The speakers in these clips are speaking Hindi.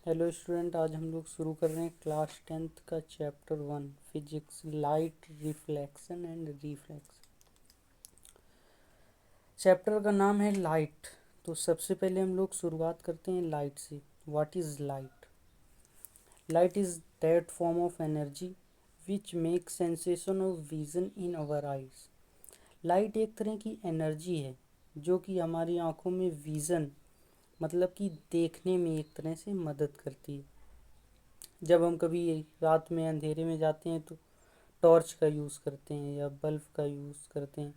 हेलो स्टूडेंट, आज हम लोग शुरू कर रहे हैं क्लास 10th का chapter 1 physics, light reflection and reflection. Chapter का नाम है लाइट। तो सबसे पहले हम लोग शुरुआत करते हैं लाइट से। What is light? Light is that form of energy which make sensation of vision in our eyes. Light एक तरह की एनर्जी है जो कि हमारी आंखों में विज़न मतलब कि देखने में एक तरह से मदद करती है। जब हम कभी रात में अंधेरे में जाते हैं तो टॉर्च का यूज़ करते हैं या बल्ब का यूज़ करते हैं,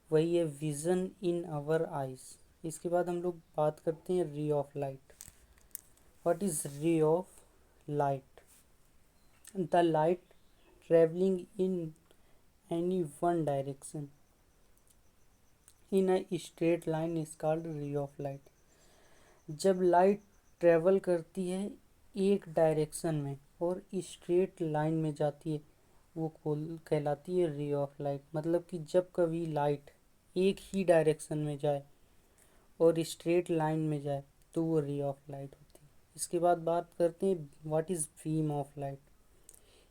वही है विज़न इन आवर आइज। इसके बाद हम लोग बात करते हैं ray of light. What is ray of light? The light travelling in any one direction in a straight line is called ray of light. जब लाइट ट्रेवल करती है एक डायरेक्शन में और स्ट्रेट लाइन में जाती है, वो कहलाती है रे ऑफ लाइट। मतलब कि जब कभी लाइट एक ही डायरेक्शन में जाए और स्ट्रेट लाइन में जाए तो वो रे ऑफ लाइट होती है। इसके बाद बात करते हैं what is beam of light.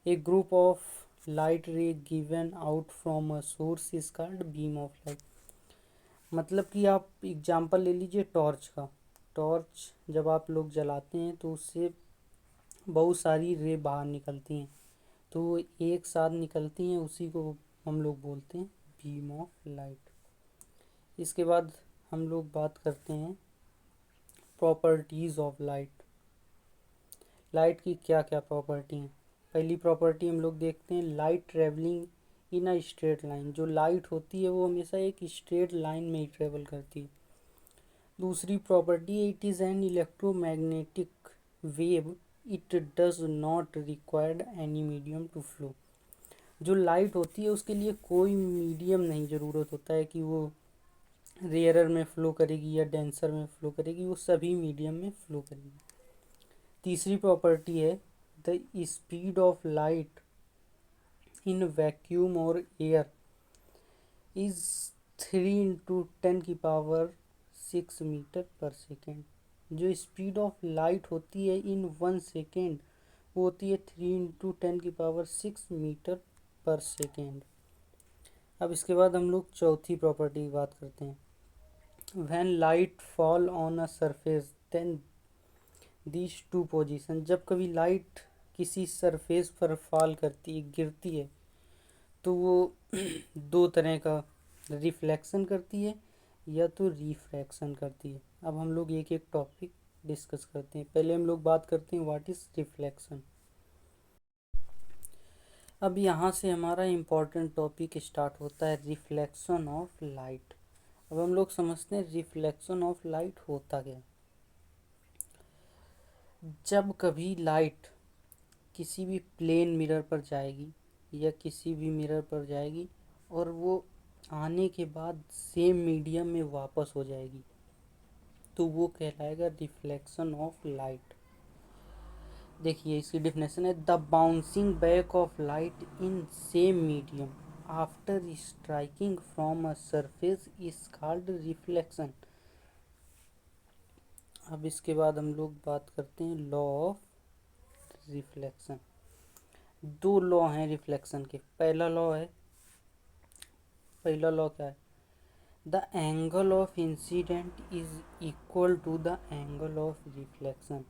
A group of light रे given out from a source is called beam of light. मतलब कि आप एग्जांपल ले लीजिए टॉर्च का। टॉर्च जब आप लोग जलाते हैं तो उससे बहुत सारी रे बाहर निकलती हैं, तो वो एक साथ निकलती हैं, उसी को हम लोग बोलते हैं बीम ऑफ लाइट। इसके बाद हम लोग बात करते हैं प्रॉपर्टीज़ ऑफ लाइट। लाइट की क्या क्या प्रॉपर्टी हैं? पहली प्रॉपर्टी हम लोग देखते हैं light travelling in a straight line. जो लाइट होती है वो हमेशा एक स्ट्रेट लाइन में ही ट्रेवल करती है। दूसरी property, it is an electromagnetic wave, it does not required any medium to flow. जो लाइट होती है उसके लिए कोई मीडियम नहीं ज़रूरत होता है कि वो रेयरर में फ़्लो करेगी या डेंसर में फ़्लो करेगी, वो सभी मीडियम में फ़्लो करेगी। तीसरी प्रॉपर्टी है the speed of light in vacuum और एयर इज़ 3 × 10⁻⁶ मीटर पर सेकेंड। जो स्पीड ऑफ लाइट होती है इन 1 सेकेंड वो होती है 3 × 10⁻⁶ मीटर पर सेकेंड। अब इसके बाद हम लोग चौथी प्रॉपर्टी की बात करते हैं। When light fall on a surface then these two position. जब कभी लाइट किसी सरफेस पर फॉल करती है, गिरती है, तो वो दो तरह का रिफ्लेक्शन करती है या तो रिफ्रैक्शन करती है। अब हम लोग एक एक टॉपिक डिस्कस करते हैं। पहले हम लोग बात करते हैं व्हाट इज़ रिफ्लेक्शन। अब यहाँ से हमारा इम्पोर्टेंट टॉपिक स्टार्ट होता है रिफ्लेक्शन ऑफ लाइट। अब हम लोग समझते हैं रिफ्लेक्शन ऑफ लाइट होता क्या। जब कभी लाइट किसी भी प्लेन मिरर पर जाएगी या किसी भी मिरर पर जाएगी और वो आने के बाद सेम मीडियम में वापस हो जाएगी, तो वो कहलाएगा रिफ्लेक्शन ऑफ लाइट। देखिए इसकी डिफिनेशन है the bouncing back of light in same medium after striking from a surface is called reflection. अब इसके बाद हम लोग बात करते हैं लॉ ऑफ रिफ्लेक्शन। दो लॉ हैं रिफ्लेक्शन के। पहला लॉ क्या है? The angle of incidence is equal to the angle of reflection.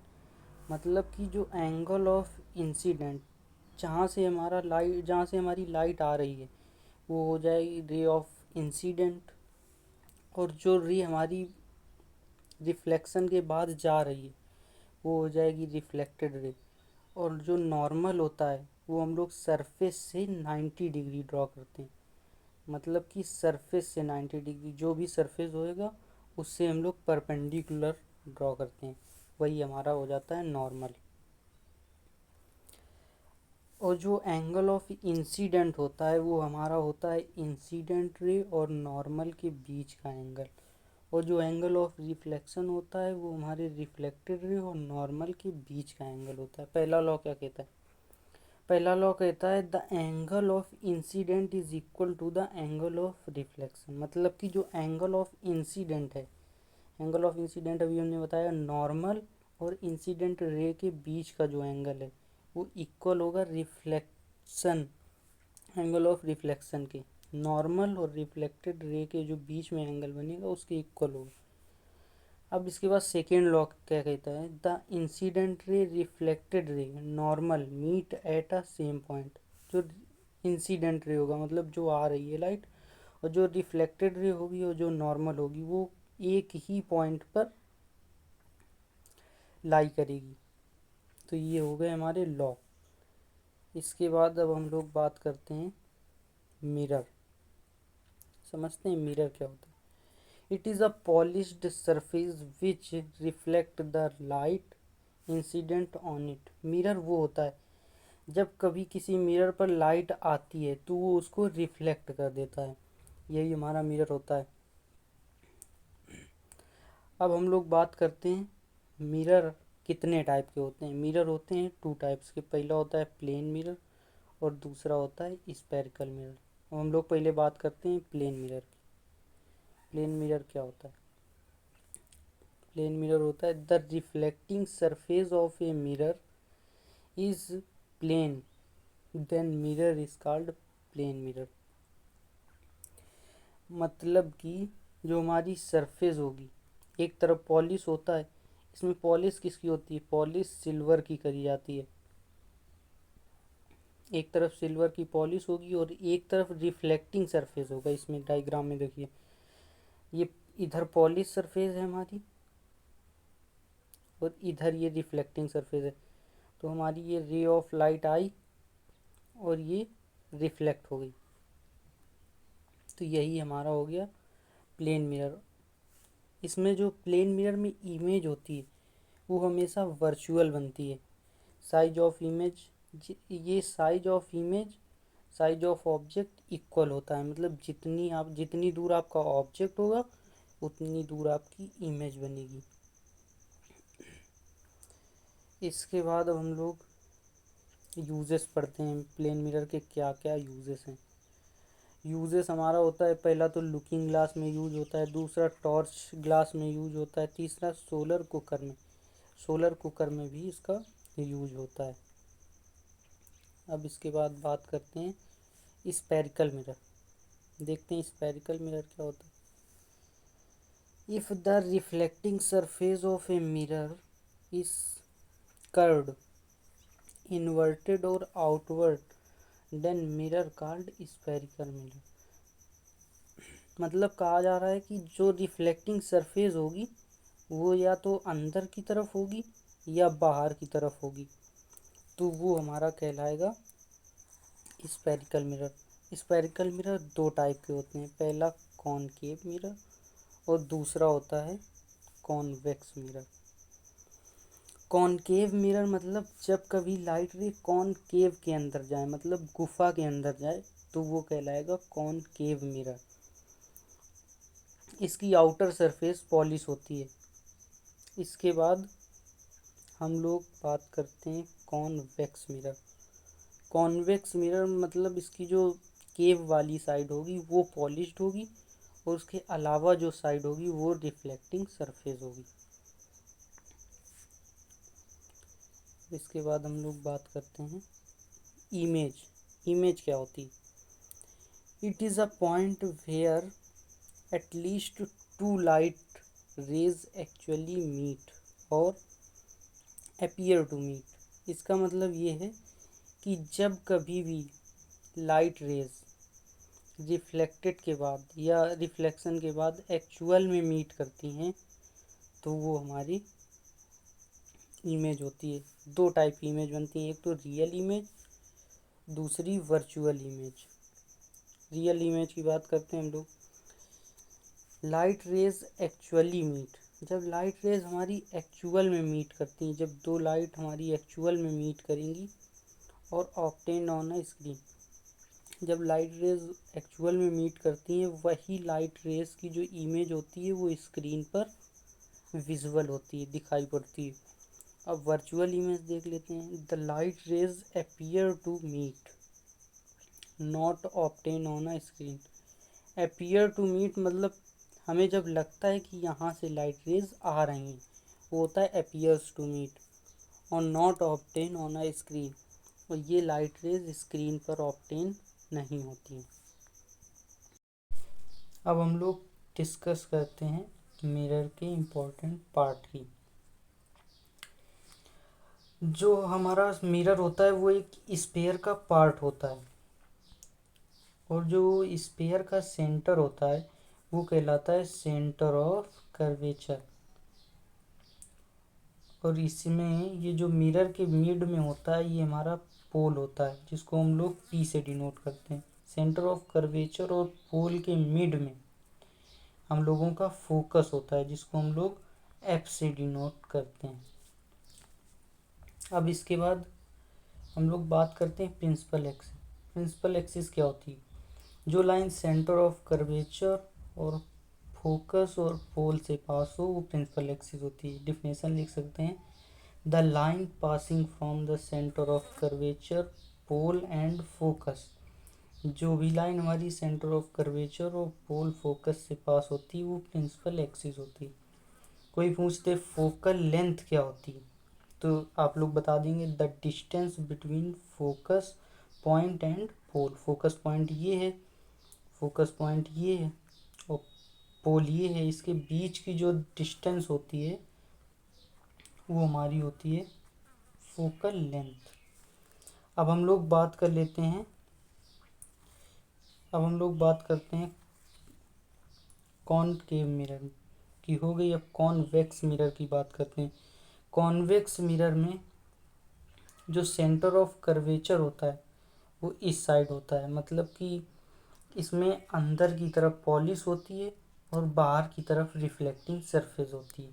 मतलब कि जो एंगल ऑफ इंसिडेंट, जहाँ से हमारी लाइट आ रही है वो हो जाएगी रे ऑफ इंसिडेंट, और जो रे हमारी रिफ्लेक्शन के बाद जा रही है वो हो जाएगी रिफ्लेक्टेड रे। और जो नॉर्मल होता है वो हम लोग सरफेस से 90 डिग्री ड्रॉ करते हैं। मतलब कि सरफेस से 90 डिग्री, जो भी सरफेस होएगा उससे हम लोग परपेंडिकुलर ड्रॉ करते हैं, वही हमारा हो जाता है नॉर्मल। और जो एंगल ऑफ इंसिडेंट होता है वो हमारा होता है इंसिडेंट रे और नॉर्मल के बीच का एंगल। और जो एंगल ऑफ रिफ्लेक्शन होता है वो हमारे रिफ्लेक्टेड रे और नॉर्मल के बीच का एंगल होता है। पहला लॉ क्या कहता है? पहला लॉ कहता है the angle of incidence is equal to the angle of reflection. मतलब कि जो एंगल ऑफ इंसिडेंट है, एंगल ऑफ इंसिडेंट अभी हमने बताया नॉर्मल और इंसिडेंट रे के बीच का जो एंगल है वो इक्वल होगा रिफ्लेक्शन, एंगल ऑफ रिफ्लेक्शन के। नॉर्मल और रिफ्लेक्टेड रे के जो बीच में एंगल बनेगा उसके इक्वल होगा। अब इसके बाद सेकेंड लॉ क्या कहता है, the incident ray reflected ray normal meet at a same point. जो इंसिडेंट रे होगा मतलब जो आ रही है लाइट, और जो रिफ्लेक्टेड रे होगी और जो नॉर्मल होगी वो एक ही पॉइंट पर लाई करेगी। तो ये हो गए हमारे लॉ। इसके बाद अब हम लोग बात करते हैं मिरर। समझते हैं मिरर क्या होता है। It is a polished surface which reflect the light incident on it. Mirror वो होता है जब कभी किसी मिरर पर लाइट आती है तो वो उसको रिफ्लेक्ट कर देता है, यही हमारा मिरर होता है। अब हम लोग बात करते हैं मिरर कितने टाइप के होते हैं। मिरर होते हैं टू टाइप्स के, पहला होता है प्लेन मिरर और दूसरा होता है स्फेरिकल मिरर। अब हम लोग पहले बात करते हैं प्लेन मिरर की। प्लेन मिरर क्या होता है। प्लेन मिरर होता है the reflecting surface of a mirror is plane then mirror is called plane mirror. मतलब कि जो हमारी सरफेस होगी, एक तरफ पॉलिश होता है, इसमें पॉलिश किसकी होती है, पॉलिश सिल्वर की करी जाती है। एक तरफ सिल्वर की पॉलिश होगी और एक तरफ रिफ्लेक्टिंग सरफेस होगा। इसमें डायग्राम में देखिए, ये इधर पॉलिश सरफेस है हमारी और इधर ये रिफ्लेक्टिंग सरफेस है। तो हमारी ये रे ऑफ लाइट आई और ये रिफ्लेक्ट हो गई, तो यही हमारा हो गया प्लेन मिरर। इसमें जो प्लेन मिरर में इमेज होती है वो हमेशा वर्चुअल बनती है। साइज ऑफ इमेज, ये size of image size of object equal होता है। मतलब जितनी दूर आपका ऑब्जेक्ट होगा उतनी दूर आपकी इमेज बनेगी। इसके बाद अब हम लोग यूजेस पढ़ते हैं प्लेन मिरर के, क्या क्या यूजेस हैं। यूजेस हमारा होता है, पहला तो लुकिंग ग्लास में यूज होता है, दूसरा टॉर्च ग्लास में यूज होता है, तीसरा सोलर कुकर में, सोलर कुकर में भी इसका यूज होता है। अब इसके बाद बात करते हैं स्फेरिकल मिरर। देखते हैं स्फेरिकल मिरर क्या होता है। If the reflecting surface of a mirror is curved inverted और outward then mirror called spherical mirror. मतलब कहा जा रहा है कि जो रिफ्लेक्टिंग सरफेस होगी वो या तो अंदर की तरफ होगी या बाहर की तरफ होगी, तो वो हमारा कहलाएगा स्फेरिकल मिरर। स्फेरिकल मिरर दो टाइप के होते हैं, पहला कॉनकेव मिरर और दूसरा होता है कॉन्वेक्स मिरर। कॉनकेव मिरर मतलब जब कभी लाइट रे कॉनकेव के अंदर जाए, मतलब गुफा के अंदर जाए, तो वो कहलाएगा कॉनकेव मिरर। इसकी आउटर सरफेस पॉलिश होती है। इसके बाद हम लोग बात करते हैं कॉन्वेक्स मिरर। कॉन्वेक्स मिरर मतलब इसकी जो केव वाली साइड होगी वो पॉलिश्ड होगी और उसके अलावा जो साइड होगी वो रिफ्लेक्टिंग सरफेस होगी। इसके बाद हम लोग बात करते हैं इमेज। इमेज क्या होती है। It is a point where at least two light rays actually meet और अपीयर टू मीट। इसका मतलब ये है कि जब कभी भी लाइट रेज रिफ्लेक्टेड के बाद या रिफ्लेक्शन के बाद एक्चुअल में मीट करती हैं तो वो हमारी इमेज होती है। दो टाइप की इमेज बनती है, एक तो रियल इमेज, दूसरी वर्चुअल इमेज। रियल इमेज की बात करते हैं हम लोग। लाइट रेज एक्चुअली मीट, जब लाइट रेज हमारी एक्चुअल में मीट करती हैं, जब दो लाइट हमारी एक्चुअल में मीट करेंगी और ऑब्टेन्ड ऑन अ स्क्रीन, जब लाइट रेज एक्चुअल में मीट करती हैं वही लाइट रेज की जो इमेज होती है वो स्क्रीन पर विजुअल होती है, दिखाई पड़ती है। अब वर्चुअल इमेज देख लेते हैं। The light rays appear to meet not obtain on a screen. Appear to meet मतलब हमें जब लगता है कि यहाँ से लाइट रेज आ रही हैं वो होता है appears to meet और not obtain on a screen, और ये लाइट रेज स्क्रीन पर ऑब्टेन नहीं होती हैं। अब हम लोग डिस्कस करते हैं मिरर के इम्पोर्टेंट पार्ट की। जो हमारा मिरर होता है वो एक स्फीयर का पार्ट होता है, और जो स्फीयर का सेंटर होता है वो कहलाता है सेंटर ऑफ कर्वेचर। और इसमें ये जो मिरर के मिड में होता है ये हमारा पोल होता है, जिसको हम लोग पी से डिनोट करते हैं। सेंटर ऑफ कर्वेचर और पोल के मिड में हम लोगों का फोकस होता है, जिसको हम लोग एफ से डिनोट करते हैं। अब इसके बाद हम लोग बात करते हैं प्रिंसिपल एक्सिस। प्रिंसिपल एक्सिस क्या होती है? जो लाइन सेंटर ऑफ कर्वेचर और फोकस और पोल से पास हो वो प्रिंसिपल एक्सिस होती है। डिफिनेशन लिख सकते हैं, the line passing from the centre of curvature pole and focus. जो भी लाइन हमारी सेंटर ऑफ कर्वेचर और पोल फोकस से पास होती है वो प्रिंसिपल एक्सिस होती है। कोई पूछते फोकल लेंथ क्या होती है, तो आप लोग बता देंगे the distance between focus point and pole. Focus point ये है, फोकस पॉइंट ये है और पोल ये है, इसके बीच की जो डिस्टेंस होती है वो हमारी होती है फोकल लेंथ। अब हम लोग बात कर लेते हैं, अब हम लोग बात करते हैं कॉनकेव मिरर की हो गई। अब कॉन्वेक्स मिरर की बात करते हैं। कॉन्वेक्स मिरर में जो सेंटर ऑफ कर्वेचर होता है वो इस साइड होता है, मतलब कि इसमें अंदर की तरफ पॉलिश होती है और बाहर की तरफ रिफ्लेक्टिंग सरफेस होती है।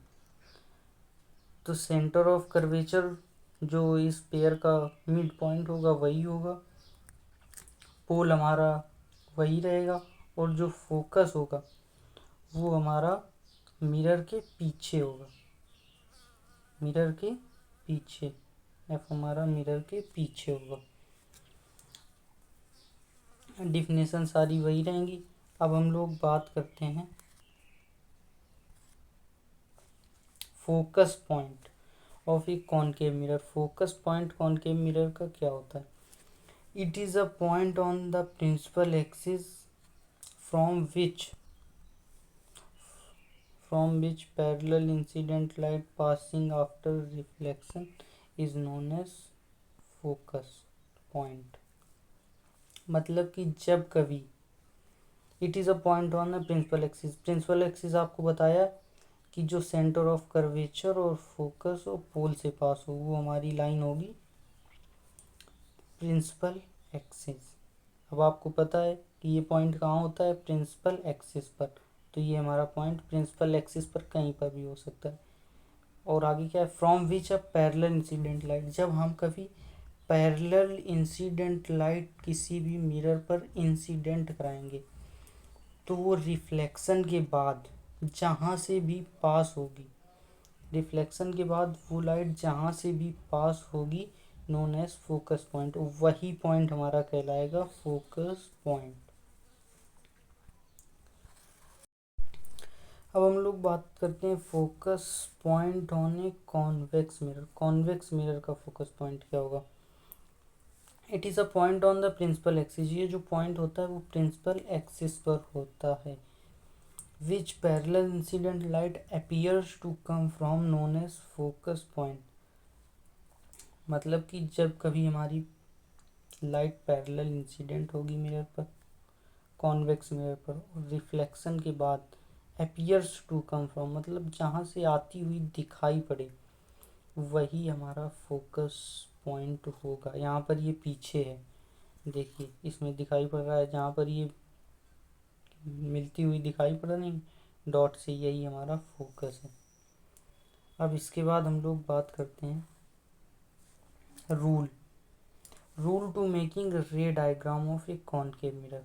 तो सेंटर ऑफ कर्वेचर जो इस पेयर का मिड पॉइंट होगा वही होगा, पोल हमारा वही रहेगा, और जो फोकस होगा वो हमारा मिरर के पीछे होगा, मिरर के पीछे। एफ हमारा मिरर के पीछे होगा। डिफिनेशन सारी वही रहेंगी। अब हम लोग बात करते हैं focus point of a concave mirror. Focus point concave mirror का क्या होता है? It is a point on the principal axis from which parallel incident light passing after reflection is known as focus point। मतलब कि जब कभी it is a point on the principal axis, principal axis आपको बताया कि जो सेंटर ऑफ कर्वेचर और फोकस और पोल से पास हो वो हमारी लाइन होगी प्रिंसिपल एक्सिस। अब आपको पता है कि ये पॉइंट कहाँ होता है? प्रिंसिपल एक्सिस पर। तो ये हमारा पॉइंट प्रिंसिपल एक्सिस पर कहीं पर भी हो सकता है। और आगे क्या है? From which a parallel incident light. जब हम कभी पैरेलल इंसिडेंट लाइट किसी भी मिरर पर इंसिडेंट कराएंगे तो वो रिफ्लेक्शन के बाद जहाँ से भी पास होगी, रिफ्लेक्शन के बाद वो लाइट जहाँ से भी पास होगी नोन एज फोकस पॉइंट, वही पॉइंट हमारा कहलाएगा फोकस पॉइंट। अब हम लोग बात करते हैं focus point on a convex mirror. Convex mirror का फोकस पॉइंट क्या होगा? It is a point on the principal axis. ये जो पॉइंट होता है वो प्रिंसिपल एक्सिस पर होता है। Which parallel incident light appears to come from known as focus point. मतलब कि जब कभी हमारी लाइट पैरेलल इंसिडेंट होगी मिरर पर, कॉन्वेक्स मिरर पर, और रिफ्लेक्शन के बाद अपीयर्स टू कम फ्रॉम मतलब जहाँ से आती हुई दिखाई पड़े, वही हमारा फोकस पॉइंट होगा। यहाँ पर ये पीछे है, देखिए इसमें दिखाई पड़ रहा है, जहाँ पर ये मिलती हुई दिखाई पड़ रही डॉट से, यही हमारा फोकस है। अब इसके बाद हम लोग बात करते हैं rule to making ray diagram of a concave mirror.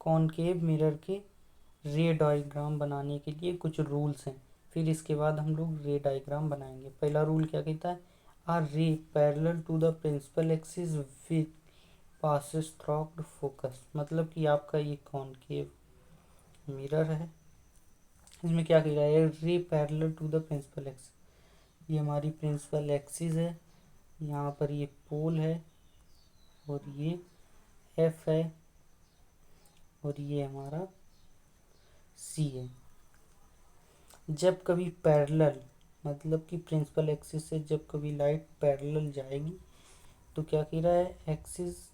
Concave mirror के रे डायग्राम बनाने के लिए कुछ रूल्स हैं, फिर इसके बाद हम लोग रे डायग्राम बनाएंगे। पहला रूल क्या कहता है? A ray parallel to the principal axis with passes through focus. मतलब कि आपका ये कॉनकेव मिरर है, इसमें क्या किया है, ray parallel to the principal axis. ये हमारी प्रिंसिपल एक्सिस है, यहाँ पर ये पोल है और ये एफ है और ये हमारा सी है। जब कभी पैरेलल मतलब कि प्रिंसिपल एक्सिस से जब कभी लाइट पैरेलल जाएगी तो क्या कह रहा है, एक्सिस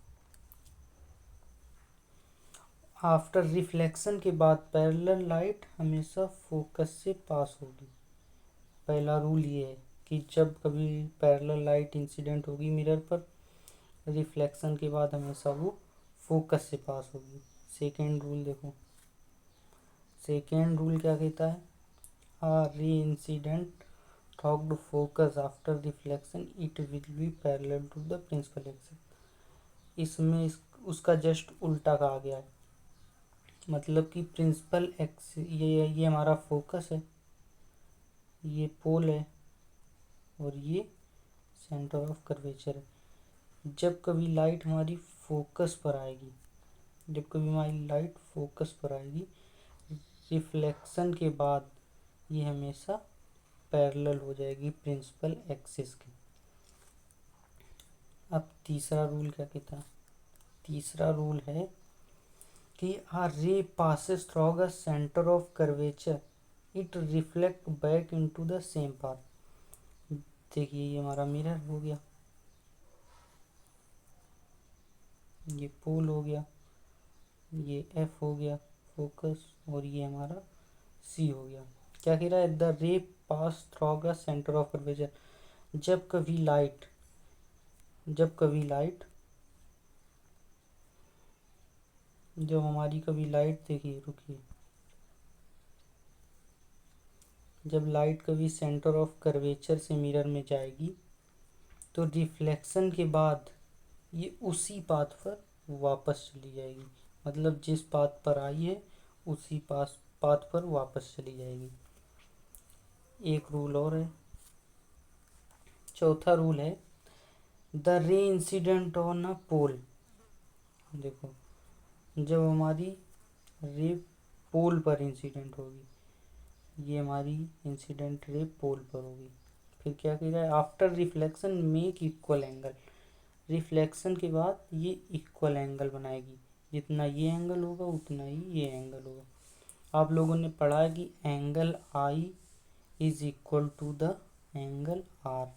आफ्टर रिफ्लेक्शन के बाद पैरेलल लाइट हमेशा फोकस से पास होगी। पहला रूल ये है कि जब कभी पैरेलल लाइट इंसिडेंट होगी मिरर पर, रिफ्लेक्शन के बाद हमेशा वो फोकस से पास होगी। सेकेंड रूल देखो, सेकेंड रूल क्या कहता है, आ रे इंसिडेंट थॉक्ड focus after reflection it will be parallel to the principal axis. इसमें उसका जस्ट उल्टा कहा गया है, मतलब कि प्रिंसिपल एक्सिस ये हमारा फोकस है, ये पोल है और ये सेंटर ऑफ कर्वेचर है। जब कभी लाइट हमारी फोकस पर आएगी, जब कभी हमारी लाइट फोकस पर आएगी रिफ्लेक्शन के बाद ये हमेशा पैरेलल हो जाएगी प्रिंसिपल एक्सिस के। अब तीसरा रूल क्या कहता है, तीसरा रूल है कि a ray passes through the centre of curvature it reflect back into the same path. देखिए ये हमारा मिरर हो गया, ये पोल हो गया, ये एफ हो गया फोकस और ये हमारा सी हो गया। क्या कह रहा है, द रे pass through the centre of curvature. जब कभी लाइट जब हमारी कभी लाइट, देखिए रुकिए, जब लाइट कभी सेंटर ऑफ कर्वेचर से मिरर में जाएगी तो रिफ्लेक्शन के बाद ये उसी पाथ पर वापस चली जाएगी, मतलब जिस पाथ पर आई है उसी पाथ पर वापस चली जाएगी। एक रूल और है, चौथा रूल है, the ray incident on a पोल। देखो जब हमारी रे पोल पर इंसिडेंट होगी, ये हमारी इंसिडेंट रे पोल पर होगी, फिर क्या कह रहा है, after reflection make equal angle. Reflection के बाद ये इक्वल एंगल बनाएगी, जितना ये एंगल होगा उतना ही ये एंगल होगा। आप लोगों ने पढ़ा है कि angle i is equal to the angle r,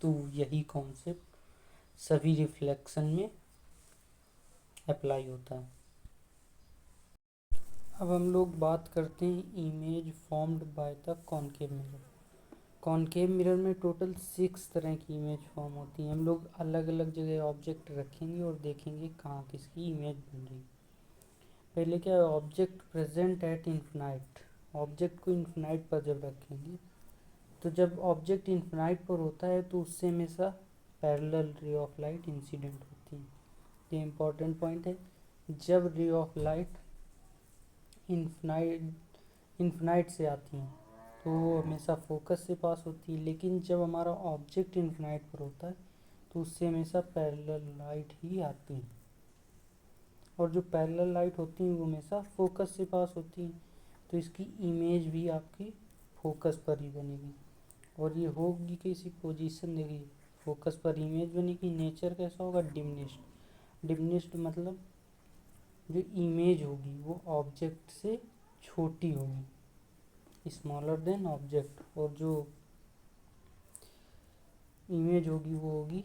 तो यही कॉन्सेप्ट सभी रिफ्लेक्शन में अप्लाई होता है। अब हम लोग बात करते हैं image formed by the concave mirror. Concave mirror में टोटल 6 तरह की इमेज फॉर्म होती हैं। हम लोग अलग अलग जगह ऑब्जेक्ट रखेंगे और देखेंगे कहाँ किसकी इमेज बन रही। पहले क्या है, object present at infinite. Object को इन्फिनाइट पर जब रखेंगे तो जब ऑब्जेक्ट इन्फिनाइट पर होता है तो उससे हमेशा parallel ray of light incident होती है। ये इम्पोर्टेंट पॉइंट है, जब रे ऑफ लाइट इन्फिनाइट से आती हैं तो वो हमेशा फोकस से पास होती है, लेकिन जब हमारा ऑब्जेक्ट इन्फिनाइट पर होता है तो उससे हमेशा पैरेलल लाइट ही आती है, और जो पैरेलल लाइट होती हैं वो हमेशा फोकस से पास होती हैं, तो इसकी इमेज भी आपकी फोकस पर ही बनेगी। और ये होगी किसी पोजीशन, देखिए फोकस पर इमेज बनेगी। नेचर कैसा होगा, डिमिनिश्ड। डिमिनिश्ड मतलब जो इमेज होगी वो ऑब्जेक्ट से छोटी होगी, स्मॉलर देन ऑब्जेक्ट, और जो इमेज होगी वो होगी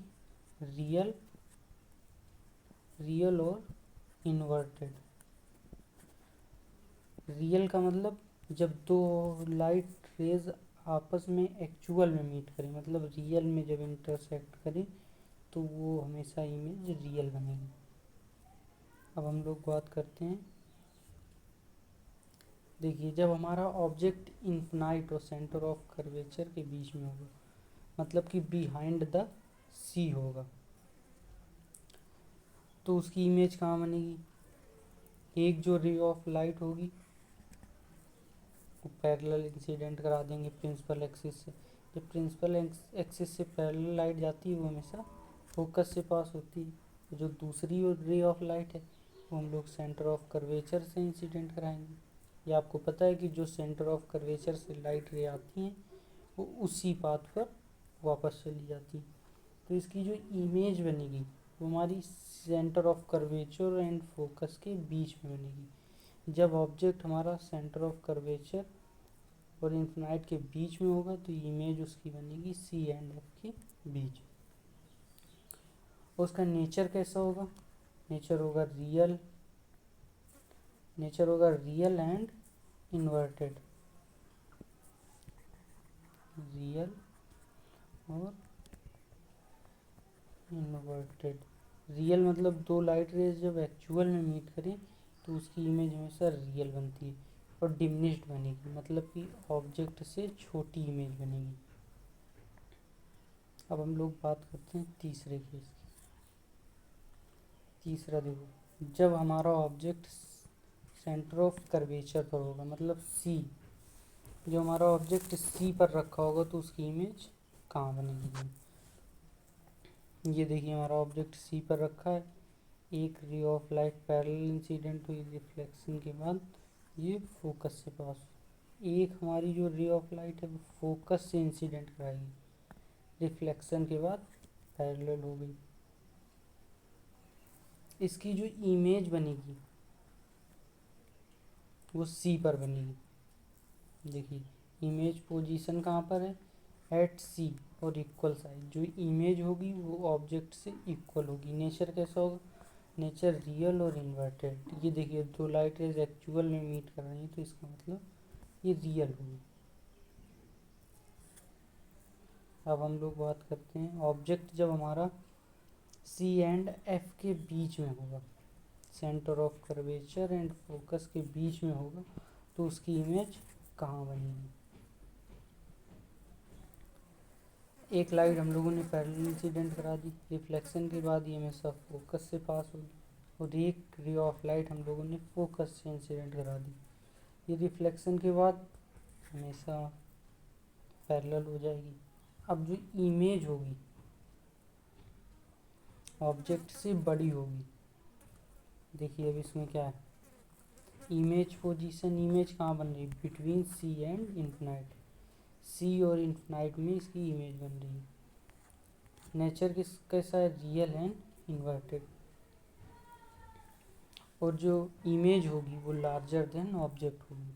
रियल रियल और इन्वर्टेड। रियल का मतलब जब दो लाइट रेज आपस में एक्चुअल में मीट करें, मतलब रियल में जब इंटरसेक्ट करें तो वो हमेशा इमेज रियल बनेगी। अब हम लोग बात करते हैं, देखिए जब हमारा ऑब्जेक्ट इन्फिनाइट और सेंटर ऑफ कर्वेचर के बीच में होगा, मतलब कि बिहाइंड द सी होगा, तो उसकी इमेज कहाँ बनेगी, एक जो रे ऑफ लाइट होगी वो पैरेलल इंसिडेंट करा देंगे प्रिंसिपल एक्सिस से। जब प्रिंसिपल एक्सिस से पैरेलल लाइट जाती है वो हमेशा फोकस से पास होती है। जो दूसरी रे ऑफ लाइट है वो हम लोग सेंटर ऑफ कर्वेचर से इंसिडेंट कराएंगे, ये आपको पता है कि जो सेंटर ऑफ कर्वेचर से लाइट रे आती हैं वो उसी पाथ पर वापस चली जाती हैं। तो इसकी जो इमेज बनेगी वो हमारी centre of curvature and focus के बीच में बनेगी। जब ऑब्जेक्ट हमारा सेंटर ऑफ कर्वेचर और इन्फिनाइट के बीच में होगा तो इमेज उसकी बनेगी सी एंड एफ के बीच। उसका नेचर कैसा होगा? नेचर होगा रियल एंड इन्वर्टेड। रियल और इन्वर्टेड। रियल मतलब दो लाइट रेज जब एक्चुअल में मीट करें तो उसकी इमेज हमेशा रियल बनती है, और डिमिनिश्ड बनेगी, मतलब कि ऑब्जेक्ट से छोटी इमेज बनेगी। अब हम लोग बात करते हैं तीसरे केस की। तीसरा देखो, जब हमारा ऑब्जेक्ट सेंटर ऑफ कर्वेचर पर होगा, मतलब सी, जो हमारा ऑब्जेक्ट सी पर रखा होगा तो उसकी इमेज कहाँ बनेगी? ये देखिए हमारा ऑब्जेक्ट सी पर रखा है, एक ray of light parallel incident हुई, रिफ्लेक्शन के बाद ये फोकस से पास। एक हमारी जो रे ऑफ लाइट है वो फोकस से इंसिडेंट कराएगी, रिफ्लेक्शन के बाद पैरेलल हो गई। इसकी जो इमेज बनेगी वो सी पर बनेगी। देखिए इमेज पोजीशन कहाँ पर है? एट सी और इक्वल साइड। जो इमेज होगी वो ऑब्जेक्ट से इक्वल होगी। नेचर कैसा होगा? नेचर रियल और इन्वर्टेड। ये देखिए दो लाइट रेज एक्चुअल में मीट कर रही हैं तो इसका मतलब ये रियल होगी। अब हम लोग बात करते हैं ऑब्जेक्ट जब हमारा सी एंड एफ के बीच में होगा, centre of curvature and focus के बीच में होगा तो उसकी इमेज कहाँ बनेगी? एक लाइट हम लोगों ने पैरेलल इंसिडेंट करा दी, रिफ्लेक्शन के बाद ये हमेशा फोकस से पास होगी, और एक रे ऑफ लाइट हम लोगों ने फोकस से इंसिडेंट करा दी, ये रिफ्लेक्शन के बाद हमेशा पैरेलल हो जाएगी। अब जो इमेज होगी ऑब्जेक्ट से बड़ी होगी। देखिए अब इसमें क्या है, इमेज पोजीशन, इमेज कहाँ बन रही है? Between C and infinite. C और इन्फिनाइट में इसकी इमेज बन रही है। नेचर कैसा है? Real and inverted. और जो इमेज होगी वो लार्जर देन ऑब्जेक्ट होगी।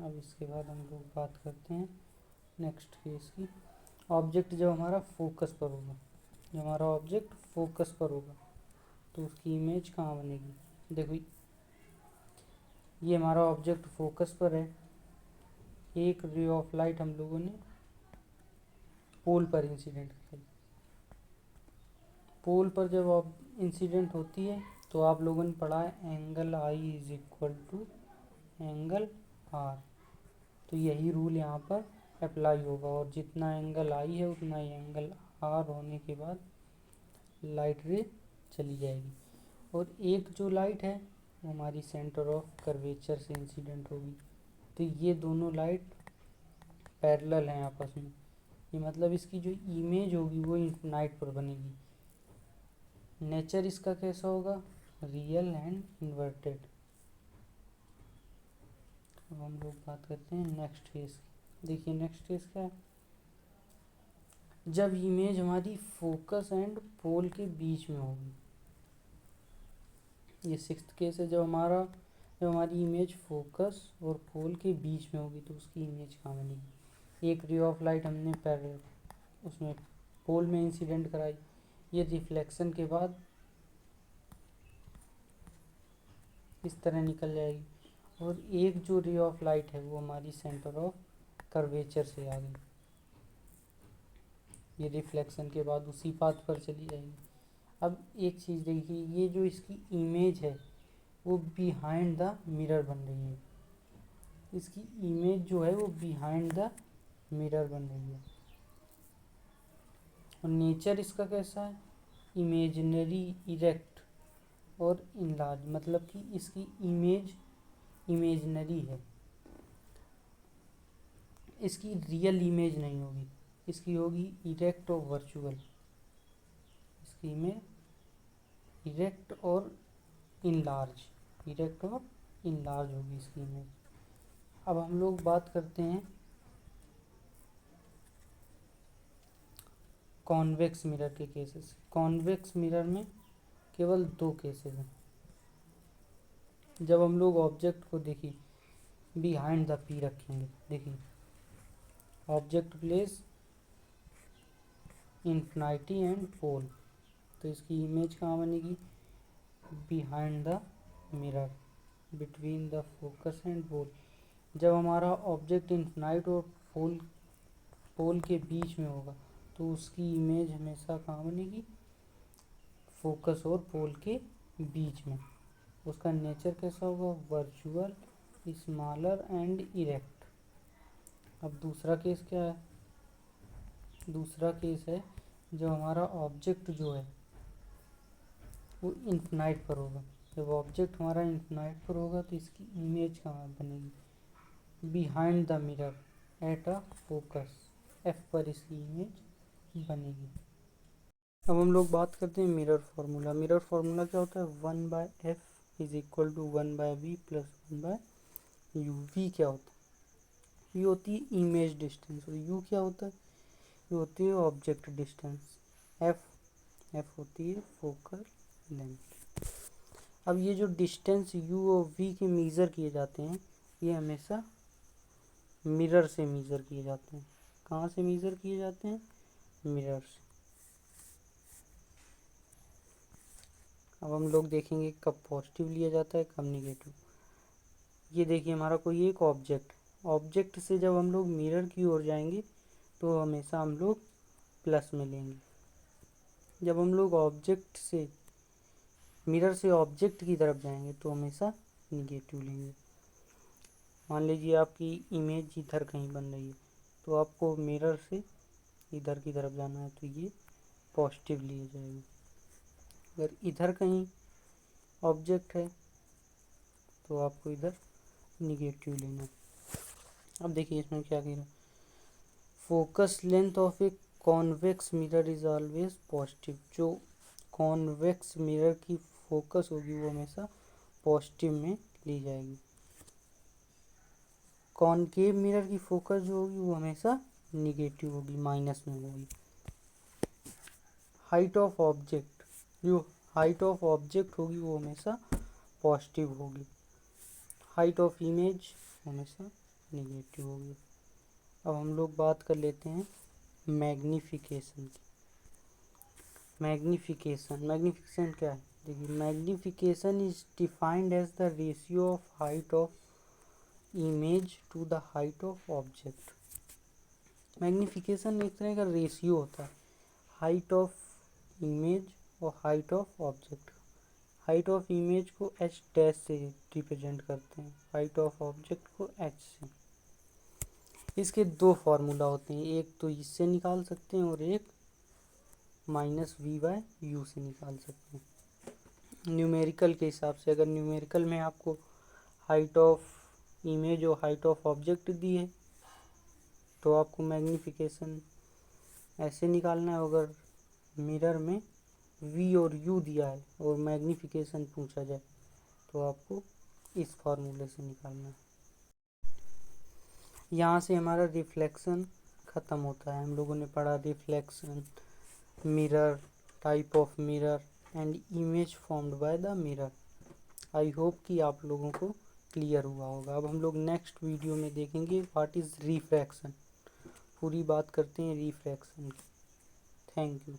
अब इसके बाद हम लोग बात करते हैं नेक्स्ट केस की। ऑब्जेक्ट जब हमारा फोकस पर होगा, जब हमारा ऑब्जेक्ट फोकस पर होगा तो उसकी इमेज कहाँ बनेगी? देखो ये हमारा ऑब्जेक्ट फोकस पर है, एक रे ऑफ लाइट हम लोगों ने पोल पर इंसिडेंट कराई। पोल पर जब इंसिडेंट होती है तो आप लोगों ने पढ़ा है angle i is equal to angle r. तो यही रूल यहाँ पर अप्लाई होगा, और जितना एंगल आई है उतना ही एंगल आर होने के बाद लाइट रे चली जाएगी। और एक जो लाइट है वो हमारी सेंटर ऑफ कर्वेचर से इंसिडेंट होगी, तो ये दोनों लाइट पैरेलल हैं आपस में। ये मतलब इसकी जो इमेज होगी वो इन्फिनाइट पर बनेगी। नेचर इसका कैसा होगा? Real and inverted. अब हम लोग बात करते हैं नेक्स्ट केस की। देखिए नेक्स्ट केस क्या है, जब इमेज हमारी फोकस एंड पोल के बीच में होगी। ये सिक्स्थ केस है, जब हमारी इमेज फोकस और पोल के बीच में होगी तो उसकी इमेज कहाँ बनेगी? एक रे ऑफ लाइट हमने पैरेलल उसमें पोल में इंसिडेंट कराई, ये रिफ्लेक्शन के बाद इस तरह निकल जाएगी, और एक जो रे ऑफ लाइट है वो हमारी सेंटर ऑफ कर्वेचर से आ गई, ये रिफ्लेक्शन के बाद उसी पाथ पर चली जाएगी। अब एक चीज़ देखिए, ये जो इसकी इमेज है वो बिहाइंड द मिरर बन रही है। इसकी इमेज जो है वो बिहाइंड द मिरर बन रही है। और नेचर इसका कैसा है? इमेजिनरी, इरेक्ट और इनलार्ज, मतलब कि इसकी इमेज इमेजिनरी है, इसकी रियल इमेज नहीं होगी, इसकी होगी इरेक्ट और वर्चुअल। इसकी इमेज इरेक्ट और इनलार्ज, इरेक्ट और इनलार्ज होगी इसकी इमेज। अब हम लोग बात करते हैं कॉन्वेक्स मिरर के केसेस। कॉन्वेक्स मिरर में केवल दो केसेस हैं। जब हम लोग ऑब्जेक्ट को देखिए बिहाइंड द पी रखेंगे, देखिए object place infinity and pole, तो इसकी इमेज कहाँ बनेगी? Behind the mirror between the focus and pole. जब हमारा ऑब्जेक्ट इन्फिनाइट और पोल के बीच में होगा तो उसकी इमेज हमेशा कहाँ बनेगी? फोकस और पोल के बीच में। उसका नेचर कैसा होगा? Virtual, smaller and erect. अब दूसरा केस क्या है? दूसरा केस है जब हमारा ऑब्जेक्ट जो है वो इन्फिनाइट पर होगा। जब ऑब्जेक्ट हमारा इन्फिनाइट पर होगा तो इसकी इमेज कहाँ बनेगी? Behind the mirror at a focus, F पर इसकी इमेज बनेगी। अब हम लोग बात करते हैं मिरर फार्मूला। मिरर फार्मूला क्या होता है? 1/f is equal to 1/v plus 1/u। V क्या होता है? ये होती है इमेज डिस्टेंस और यू क्या होता है? ये होती है ऑब्जेक्ट डिस्टेंस। एफ होती है फोकल लेंथ। अब ये जो डिस्टेंस यू और वी के मेज़र किए जाते हैं ये हमेशा मिरर से मेज़र किए जाते हैं। कहाँ से मेज़र किए जाते हैं? मिरर से। अब हम लोग देखेंगे कब पॉजिटिव लिया जाता है, कब निगेटिव। ये देखिए हमारा कोई एक ऑब्जेक्ट से जब हम लोग मिरर की ओर जाएंगे तो हमेशा हम लोग प्लस में लेंगे। जब हम लोग ऑब्जेक्ट से मिरर से ऑब्जेक्ट की तरफ जाएंगे तो हमेशा निगेटिव लेंगे। मान लीजिए आपकी इमेज इधर कहीं बन रही है तो आपको मिरर से इधर की तरफ जाना है तो ये पॉजिटिव लिए जाएगी। अगर इधर कहीं ऑब्जेक्ट है तो आपको इधर निगेटिव लेना है। अब देखिए इसमें क्या कह रहा है? Focus length of A convex mirror is always positive. जो कॉन्वेक्स मिरर की फोकस होगी वो हमेशा पॉजिटिव में ली जाएगी। कॉनकेव मिरर की फोकस जो होगी वो हमेशा निगेटिव होगी, माइनस में होगी। हाइट ऑफ ऑब्जेक्ट, जो हाइट ऑफ ऑब्जेक्ट होगी वो हमेशा पॉजिटिव होगी। हाइट ऑफ इमेज हमेशा निगेटिव होगी। अब हम लोग बात कर लेते हैं मैग्नीफिकेशन की। मैग्नीफिकेशन क्या है? देखिए magnification is defined as the ratio of height of image to the height of object. Magnification एक तरह का रेशियो होता है हाइट ऑफ इमेज और height of object. Height of image को एच डैश से रिप्रेजेंट करते हैं, हाइट ऑफ ऑब्जेक्ट को एच से। इसके दो फार्मूला होते हैं, एक तो इससे निकाल सकते हैं और एक -v/u से निकाल सकते हैं न्यूमेरिकल के हिसाब से। अगर न्यूमेरिकल में आपको हाइट ऑफ इमेज और हाइट ऑफ ऑब्जेक्ट दी है तो आपको मैग्नीफिकेशन ऐसे निकालना है। अगर मिरर में v और u दिया है और मैग्नीफिकेशन पूछा जाए तो आपको इस फार्मूले से निकालना है। यहाँ से हमारा रिफ्लेक्शन ख़त्म होता है। हम लोगों ने पढ़ा reflection, mirror, type of mirror and image formed by the mirror. I hope कि आप लोगों को क्लियर हुआ होगा। अब हम लोग नेक्स्ट वीडियो में देखेंगे व्हाट इज़ रिफ्रैक्शन। पूरी बात करते हैं रिफ्रैक्शन की। Thank you.